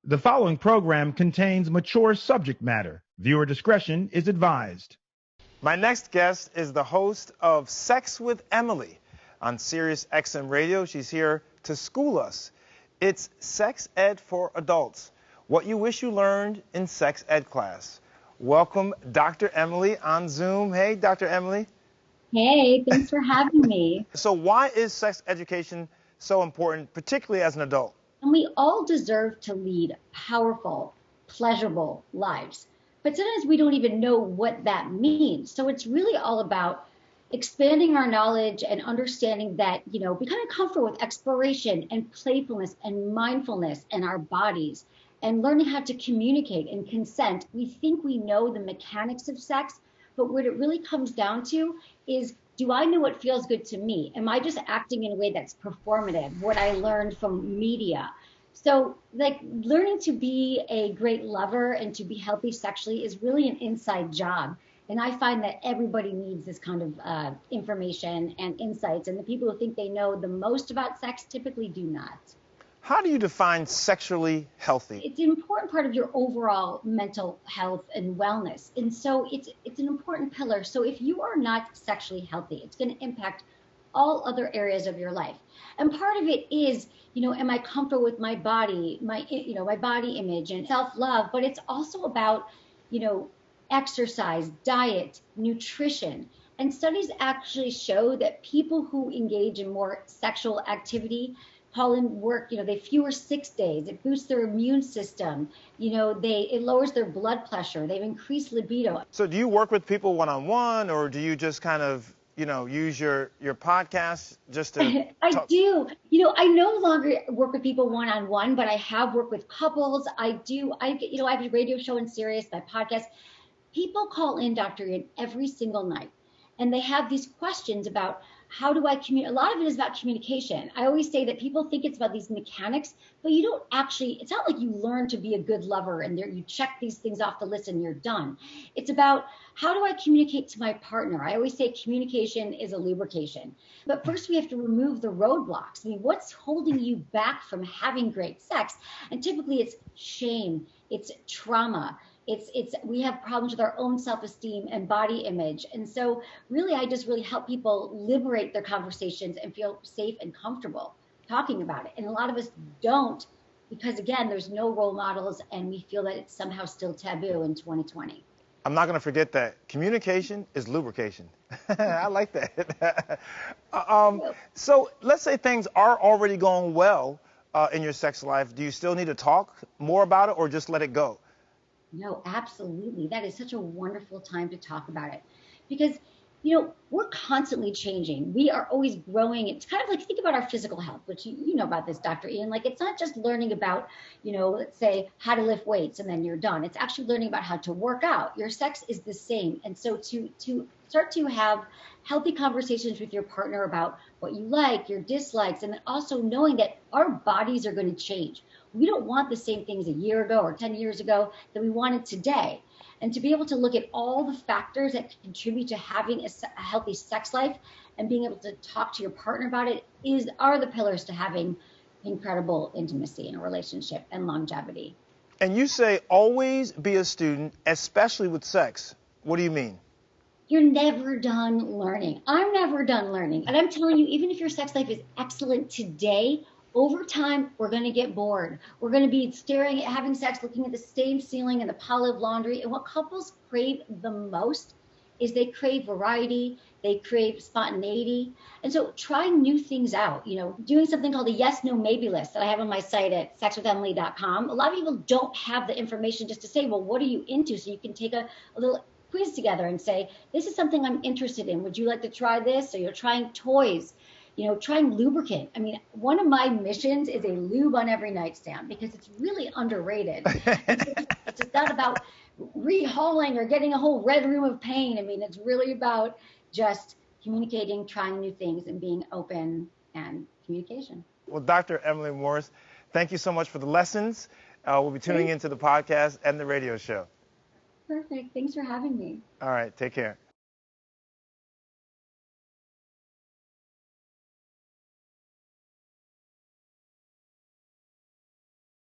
The following program contains mature subject matter. Viewer discretion is advised. My next guest is the host of Sex with Emily on Sirius XM Radio. She's here to school us. It's sex ed for adults. What you wish you learned in sex ed class. Welcome, Dr. Emily on Zoom. Hey, Dr. Emily. Hey, thanks for having me. So why is sex education so important, particularly as an adult? And we all deserve to lead powerful, pleasurable lives. But sometimes we don't even know what that means. So it's really all about expanding our knowledge and understanding that, becoming comfortable with exploration and playfulness and mindfulness in our bodies and learning how to communicate and consent. We think we know the mechanics of sex, but what it really comes down to is, do I know what feels good to me? Am I just acting in a way that's performative, what I learned from media? So learning to be a great lover and to be healthy sexually is really an inside job. And I find that everybody needs this kind of information and insights. And the people who think they know the most about sex typically do not. How do you define sexually healthy? It's an important part of your overall mental health and wellness. And so it's an important pillar. So if you are not sexually healthy, it's going to impact all other areas of your life. And part of it is, am I comfortable with my body, my body image and self-love? But it's also about, exercise, diet, nutrition. And studies actually show that people who engage in more sexual activity call in work, they fewer 6 days. It boosts their immune system. It lowers their blood pressure. They've increased libido. So do you work with people one-on-one, or do you just kind of, use your podcast just to I do. I no longer work with people one-on-one, but I have worked with couples. I have a radio show in Sirius, my podcast. People call in, Dr. Ian, every single night, and they have these questions about, how do I communicate? A lot of it is about communication. I always say that people think it's about these mechanics, but you don't actually, it's not like you learn to be a good lover and you check these things off the list and you're done. It's about, how do I communicate to my partner? I always say communication is a lubrication. But first we have to remove the roadblocks. I mean, what's holding you back from having great sex? And typically it's shame, it's trauma. We have problems with our own self-esteem and body image. And so really, I just really help people liberate their conversations and feel safe and comfortable talking about it. And a lot of us don't, because again, there's no role models and we feel that it's somehow still taboo in 2020. I'm not going to forget that. Communication is lubrication. I like that. So let's say things are already going well in your sex life. Do you still need to talk more about it or just let it go? No, absolutely. That is such a wonderful time to talk about it because, we're constantly changing. We are always growing. It's kind of like, think about our physical health, which you know about this, Dr. Ian. Like, it's not just learning about, let's say how to lift weights and then you're done. It's actually learning about how to work out. Your sex is the same. And so to start to have healthy conversations with your partner about what you like, your dislikes, and then also knowing that our bodies are going to change. We don't want the same things a year ago or 10 years ago that we wanted today. And to be able to look at all the factors that contribute to having a healthy sex life and being able to talk to your partner about it are the pillars to having incredible intimacy in a relationship and longevity. And you say always be a student, especially with sex. What do you mean? You're never done learning. I'm never done learning. And I'm telling you, even if your sex life is excellent today, over time, we're going to get bored. We're going to be staring at having sex, looking at the same ceiling and the pile of laundry. And what couples crave the most is they crave variety. They crave spontaneity. And so trying new things out, doing something called a yes, no, maybe list that I have on my site at sexwithemily.com. A lot of people don't have the information just to say, well, what are you into? So you can take a little quiz together and say, this is something I'm interested in. Would you like to try this? So you're trying toys. Trying lubricant. I mean, one of my missions is a lube on every nightstand because it's really underrated. It's not about rehauling or getting a whole red room of pain. I mean, it's really about just communicating, trying new things, and being open and communication. Well, Dr. Emily Morse, thank you so much for the lessons. We'll be tuning into the podcast and the radio show. Perfect. Thanks for having me. All right. Take care.